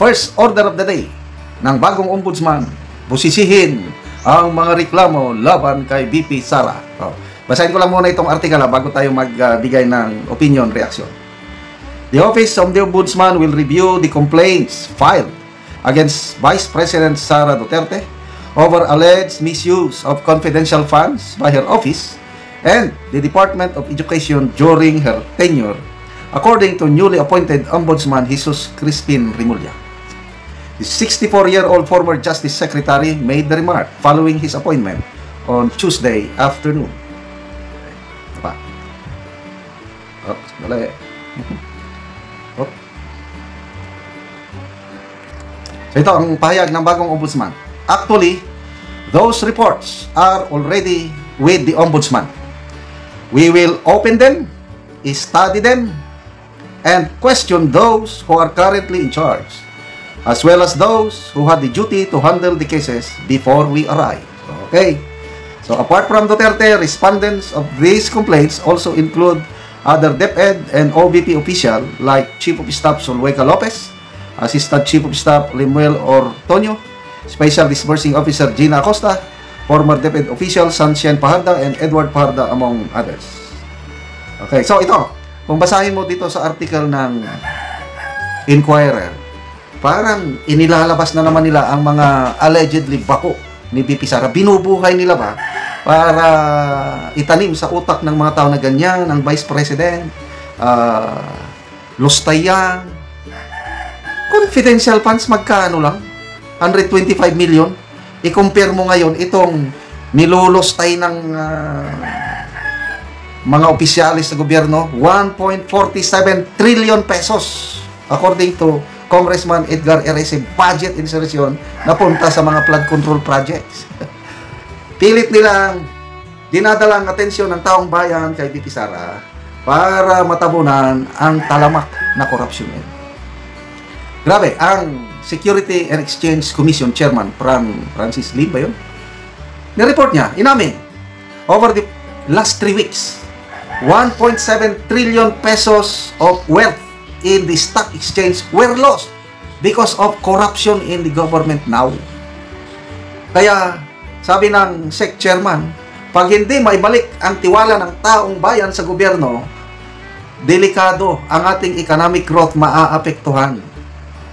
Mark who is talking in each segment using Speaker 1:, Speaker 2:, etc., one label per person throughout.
Speaker 1: first order of the day ng bagong ombudsman, busisihin ang mga reklamo laban kay VP Sara. Basahin ko lang muna itong article bago tayo magbigay ng opinion, reaction. The Office of the Ombudsman will review the complaints filed against Vice President Sara Duterte over alleged misuse of confidential funds by her office and the Department of Education during her tenure, according to newly appointed Ombudsman Jesus Crispin Remulla. The 64-year-old former Justice Secretary made the remark following his appointment on Tuesday afternoon. So ito ang pahayag ng bagong ombudsman. Actually, those reports are already with the ombudsman. We will open them, study them, and question those who are currently in charge, as well as those who had the duty to handle the cases before we arrive. Okay? So apart from Duterte, respondents of these complaints also include other DepEd and OVP officials like Chief of Staff Zulueta Lopez, Assistant Chief of Staff Lemuel Ortonio, Special Disbursing Officer Gina Acosta, former DepEd official Sunshine Paharda, and Edward Paharda, among others. Okay, so ito, kung basahin mo dito sa article ng Inquirer, parang inilalabas na naman nila ang mga allegedly bako ni VP Sara. Binubuhay nila ba para itanim sa utak ng mga tao na ganyan, ng Vice President, lustayan, confidential funds, magkano lang? 125 million. I-compare mo ngayon itong nilulustay ng mga opisyalis sa gobyerno, 1.47 trillion pesos according to Congressman Edgar Erese, budget insertion na punta sa mga flood control projects. Pilit nilang dinadalang atensyon ng taong bayan kay VP Sara para matabunan ang talamak na korupsyon. Grabe, ang Security and Exchange Commission Chairman Francis Lim ba yun? Nireport niya, inamin, over the last 3 weeks, 1.7 trillion pesos of wealth in the stock exchange were lost because of corruption in the government now. Kaya, sabi ng SEC Chairman, pag hindi maibalik ang tiwala ng taong bayan sa gobyerno, delikado ang ating economic growth, maaapektuhan.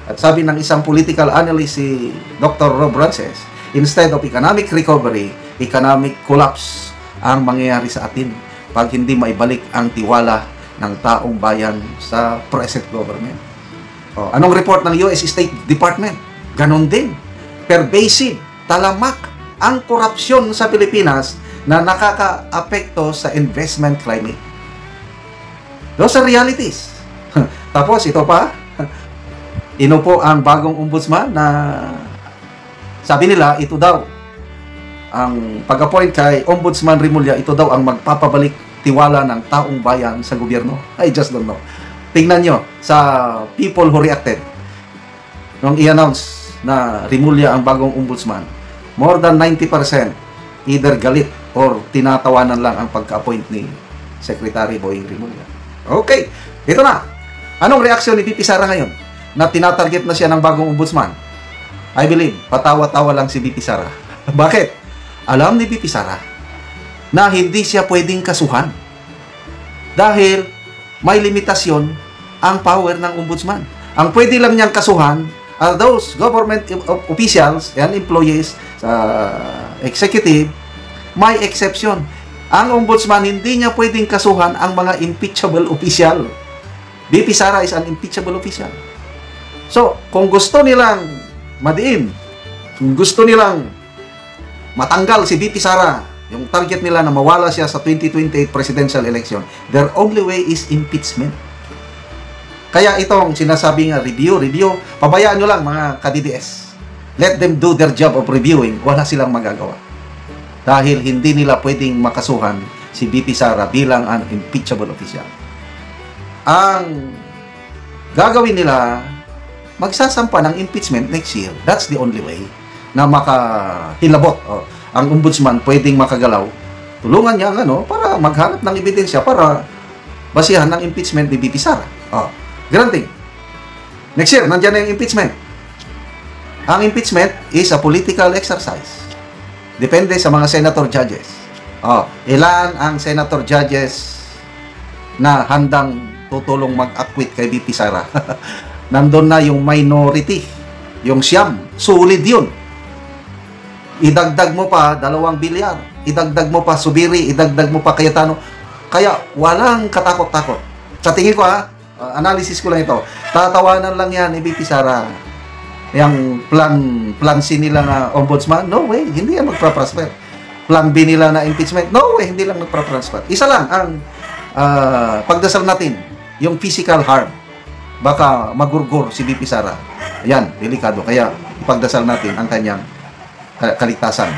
Speaker 1: At sabi ng isang political analyst, si Dr. Rob Rances, instead of economic recovery, economic collapse ang mangyayari sa atin pag hindi maibalik ang tiwala ng taong bayan sa present government. Anong report ng US State Department? Ganon din. Pervasive, talamak ang korupsyon sa Pilipinas na nakaka-apekto sa investment climate. Those are realities. Tapos ito pa, inupo ang bagong ombudsman na sabi nila, ito daw ang pag-appoint kay Ombudsman Remulla, ito daw ang magpapabalik tiwala ng taong bayan sa gobyerno. I just don't know. Tingnan nyo sa people who reacted nung i-announce na Remulla ang bagong ombudsman. More than 90% either galit or tinatawanan lang ang pagka-appoint ni Secretary Boying Remulla. Okay, ito na. Anong reaksyon ni VP Sara ngayon na tinatarget na siya ng bagong ombudsman? I believe, patawa-tawa lang si VP Sara. Bakit? Alam ni VP Sara na hindi siya pwedeng kasuhan dahil may limitasyon ang power ng ombudsman. Ang pwede lang niyang kasuhan are those government officials and employees sa executive. May exception. Ang ombudsman, hindi niya pwedeng kasuhan ang mga impeachable official. VP Sara is an impeachable official. So, kung gusto nilang madiin, kung gusto nilang matanggal si VP Sara, yung target nila na mawala siya sa 2028 presidential election, their only way is impeachment. Kaya itong sinasabi nga review, pabayaan nyo lang mga ka-DDS. Let them do their job of reviewing. Wala silang magagawa. Dahil hindi nila pwedeng makasuhan si VP Sara bilang an impeachable official. Ang gagawin nila, magsasampa ng impeachment next year. That's the only way na makahilabot. Ang ombudsman pwedeng makagalaw. Tulungan niya ang para maghanap ng ebidensya para basihan ng impeachment ni VP Sara. Granting. Next year, nandiyan na yung impeachment. Ang impeachment is a political exercise. Depende sa mga senator judges. Ilan ang senator judges na handang tutulong mag-acquit kay VP Sara? Nandun na yung minority, yung siyam, sulit yun. Idagdag mo pa 2 bilyar, idagdag mo pa Subiri, idagdag mo pa Cayetano. Kaya walang katakot-takot. Sa tingin ko analysis ko lang ito, tatawanan lang yan ni VP Sara. Yung plan C nila na ombudsman, no way, hindi yan magpa-prosper. Plan B nila na impeachment, no way, hindi lang magpa-prosper. Isa lang ang pagdasal natin, yung physical harm. Baka magurgur si VP Sara. Yan, delikado. Kaya ipagdasal natin ang kanyang kaligtasan.